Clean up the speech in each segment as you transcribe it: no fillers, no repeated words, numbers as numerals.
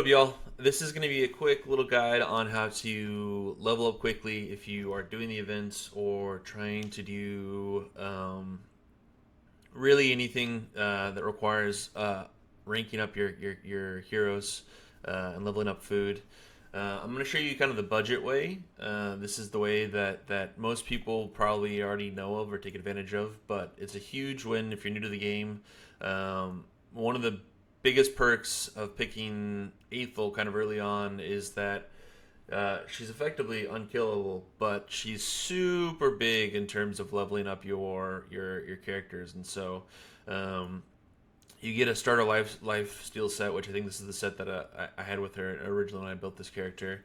up, y'all? This is going to be a quick little guide on how to level up quickly if you are doing the events or trying to do really anything that requires ranking up your heroes and leveling up food. I'm going to show you kind of the budget way. This is the way that most people probably already know of or take advantage of, but it's a huge win if you're new to the game. One of the biggest perks of picking Aethel kind of early on is that she's effectively unkillable, but she's super big in terms of leveling up your characters, and so um, you get a starter life steal set, which I think this is the set that I had with her originally when I built this character.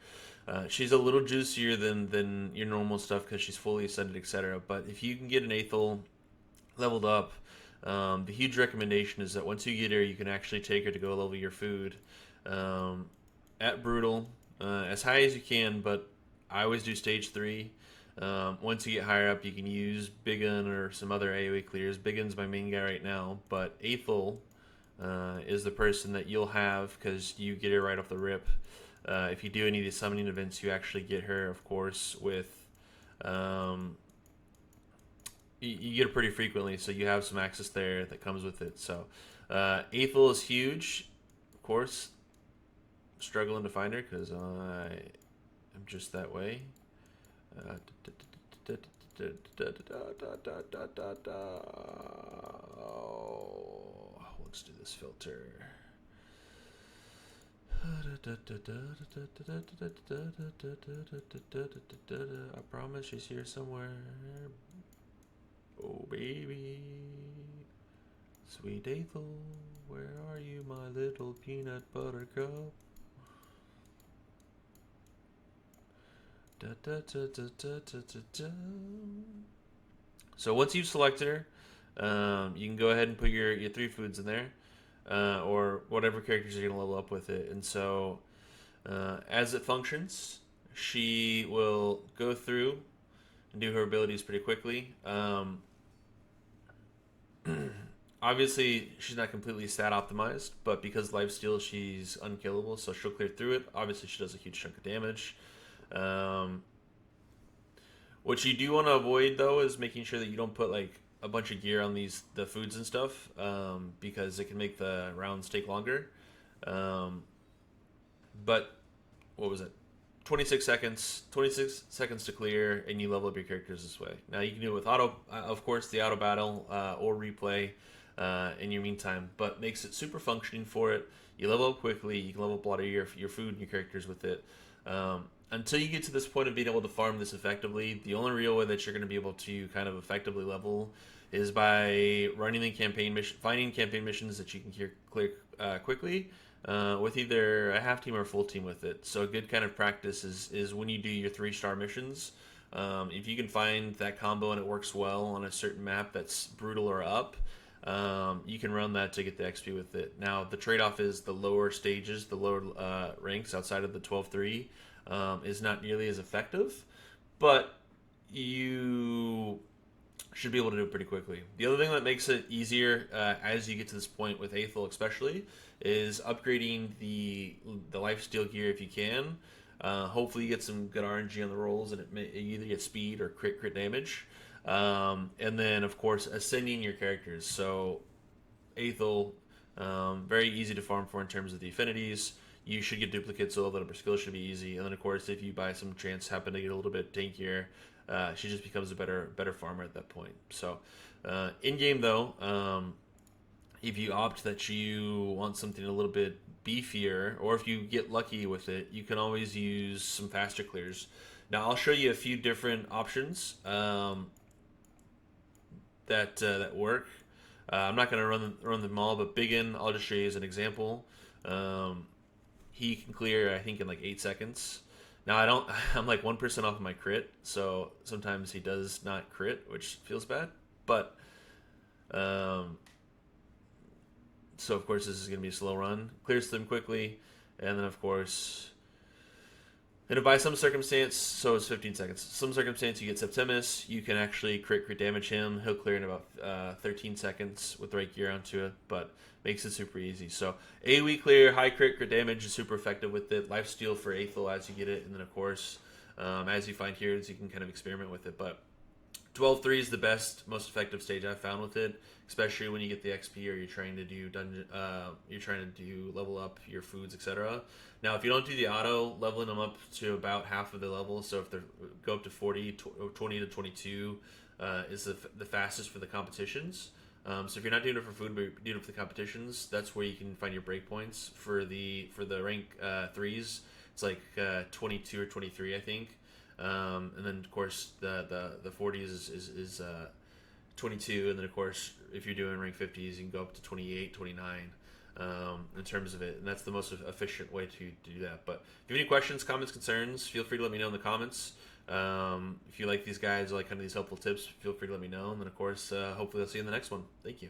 She's a little juicier than your normal stuff because she's fully ascended, etc. But if you can get an Aethel leveled up, the huge recommendation is that once you get her, you can actually take her to go level your food um, at brutal as high as you can. But I always do stage 3. Once you get higher up, you can use Big Un or some other AoE clears. Big Un's my main guy right now, but Aethel is the person that you'll have because you get her right off the rip. If you do any of these summoning events, you actually get her, of course, with um, you get it pretty frequently, so you have some access there that comes with it. So, Aethel is huge, of course. Struggling to find her because I am just that way. Let's do this filter. I promise she's here somewhere. Oh, baby. Sweet Ethel, where are you, my little peanut butter cup? Da, da, da, da, da, da, da, da. So once you've selected her, you can go ahead and put your 3 foods in there, or whatever characters you're going to level up with it. And so as it functions, she will go through and do her abilities pretty quickly. Obviously, she's not completely stat optimized, but because lifesteal, she's unkillable, so she'll clear through it. Obviously, she does a huge chunk of damage. Um, what you do want to avoid, though, is making sure that you don't put like a bunch of gear on the foods and stuff, because it can make the rounds take longer. Um, but what was it? 26 seconds to clear, and you level up your characters this way. Now you can do it with auto, of course, the auto battle or replay in your meantime, but makes it super functioning for it. You level up quickly. You can level up a lot of your food and your characters with it. Until you get to this point of being able to farm this effectively, the only real way that you're going to be able to kind of effectively level is by running the campaign mission, finding campaign missions that you can clear quickly, with either a half team or a full team with it. So a good kind of practice is when you do your 3-star missions. If you can find that combo and it works well on a certain map that's brutal or up, you can run that to get the XP with it. Now the trade-off is the lower stages, the lower ranks outside of the 12-3 is not nearly as effective, but you should be able to do it pretty quickly. The other thing that makes it easier as you get to this point with Aethel especially is upgrading the lifesteal gear if you can. Hopefully you get some good RNG on the rolls and you either get speed or crit damage. And then of course ascending your characters. So Aethel, very easy to farm for in terms of the affinities. You should get duplicates, so level up her skill should be easy. And then of course if you by some chance happen to get a little bit tankier, she just becomes a better farmer at that point. So in game though, if you opt that you want something a little bit beefier, or if you get lucky with it, you can always use some faster clears. Now I'll show you a few different options that work. I'm not going to run them all, but Big In I'll just show you as an example. He can clear I think in like 8 seconds. Now I don't. I'm like 1% off of my crit, so sometimes he does not crit, which feels bad. But so of course this is going to be a slow run. Clears them quickly, and then of course And if by some circumstance, so it's 15 seconds. Some circumstance you get Septimus, you can actually crit damage him. He'll clear in about 13 seconds with the right gear onto it, but makes it super easy. So AoE clear, high crit damage is super effective with it. Lifesteal for Aethel as you get it, and then of course, as you find heroes, you can kind of experiment with it. But 12-3 is the best, most effective stage I've found with it, especially when you get the XP or you're trying to do dungeon, you're trying to do level up your foods, etc. Now, if you don't do the auto, leveling them up to about half of the level, so if they go up to 40, 20 to 22 is the fastest for the competitions. So if you're not doing it for food, but you're doing it for the competitions, that's where you can find your breakpoints for the rank 3s. It's like 22 or 23, I think. And then of course the 40s is 22, and then of course if you're doing rank 50s you can go up to 28, 29 in terms of it, and that's the most efficient way to do that. But if you have any questions, comments, concerns, feel free to let me know in the comments. If you like these guys or like kind of these helpful tips, feel free to let me know, and then of course hopefully I'll see you in the next one. Thank you.